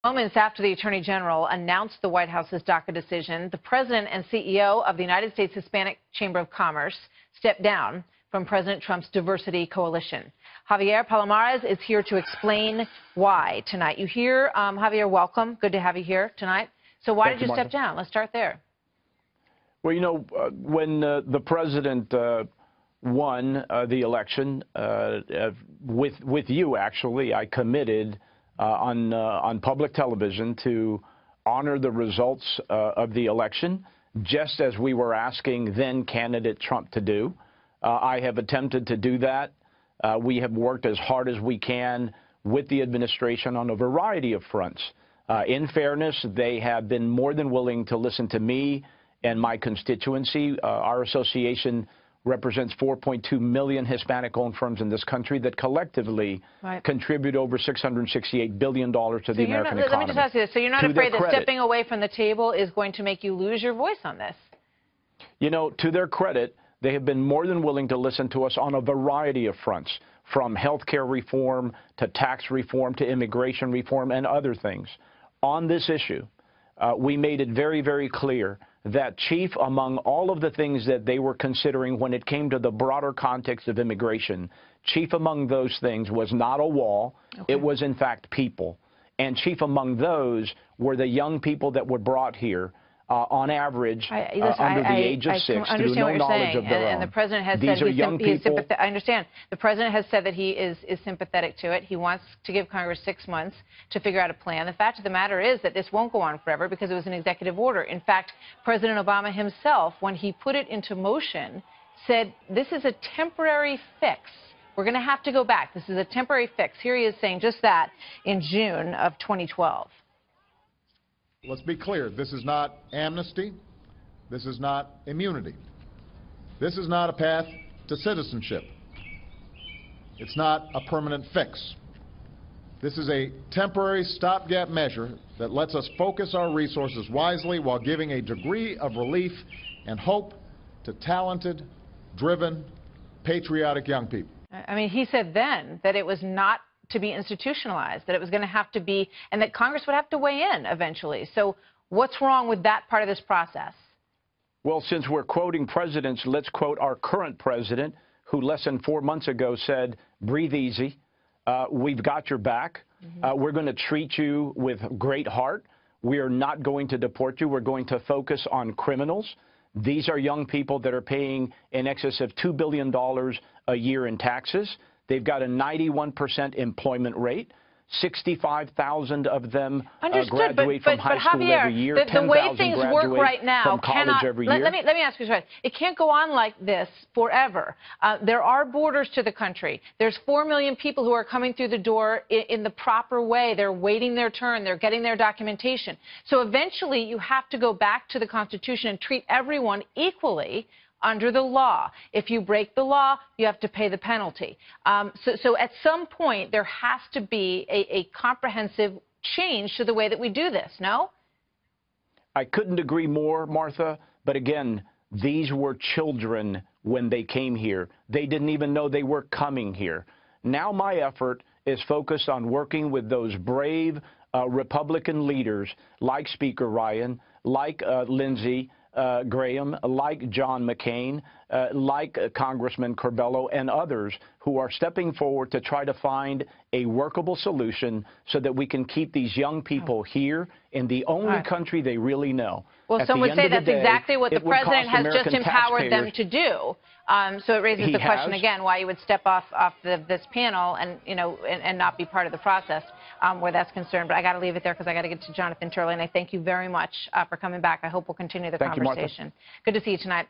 Moments after the Attorney General announced the White House's DACA decision, the President and CEO of the United States Hispanic Chamber of Commerce stepped down from President Trump's diversity coalition. Javier Palomarez is here to explain why tonight. You hear, Javier, welcome. Good to have you here tonight. So why did you step down? Let's start there. Well, you know, when the president won the election, with you, actually, I committed on public television to honor the results of the election, just as we were asking then candidate Trump to do. I have attempted to do that. We have worked as hard as we can with the administration on a variety of fronts. In fairness, they have been more than willing to listen to me and my constituency. Our association represents 4.2 million Hispanic-owned firms in this country that collectively contribute over $668 billion to the American economy. Let me just ask you this. So you're not afraid that stepping away from the table is going to make you lose your voice on this? You know, to their credit, they have been more than willing to listen to us on a variety of fronts, from health care reform to tax reform to immigration reform and other things. On this issue, we made it very, very clear that chief among all of the things that they were considering when it came to the broader context of immigration, chief among those things was not a wall. It was, in fact, people. And chief among those were the young people that were brought here, on average, under the age of 6, through no knowledge of their own. And the president has said I understand. The president has said that he is sympathetic to it. He wants to give Congress 6 months to figure out a plan. The fact of the matter is that this won't go on forever because it was an executive order. In fact, President Obama himself, when he put it into motion, said this is a temporary fix. We're going to have to go back. This is a temporary fix. Here he is saying just that in June of 2012. Let's be clear. This is not amnesty. This is not immunity. This is not a path to citizenship. It's not a permanent fix. This is a temporary stopgap measure that lets us focus our resources wisely while giving a degree of relief and hope to talented, driven, patriotic young people. I mean, he said then that it was not to be institutionalized, that it was going to have to be, and that Congress would have to weigh in eventually. So what's wrong with that part of this process? Well, since we're quoting presidents, let's quote our current president, who less than 4 months ago said, breathe easy. We've got your back. We're going to treat you with great heart. We are not going to deport you. We're going to focus on criminals. These are young people that are paying in excess of $2 billion a year in taxes. They've got a 91% employment rate. 65,000 of them graduate from high school Javier, every year. The way things work right now from college every year. Let me ask you this. It can't go on like this forever. There are borders to the country. There's 4 million people who are coming through the door in the proper way. They're waiting their turn. They're getting their documentation. So eventually you have to go back to the Constitution and treat everyone equally under the law. If you break the law, you have to pay the penalty. So at some point, there has to be a comprehensive change to the way that we do this, no? I couldn't agree more, Martha. But again, these were children when they came here. They didn't even know they were coming here. Now my effort is focused on working with those brave Republican leaders like Speaker Ryan, like Lindsey Graham, like John McCain, like Congressman Corbello and others who are stepping forward to try to find a workable solution so that we can keep these young people here in the only country they really know. Well, some would say that's exactly what the president has just empowered them to do. So it raises the question again why you would step off this panel and, you know, and not be part of the process where that's concerned. But I got to leave it there because I got to get to Jonathan Turley. And I thank you very much for coming back. I hope we'll continue the conversation. Good to see you tonight.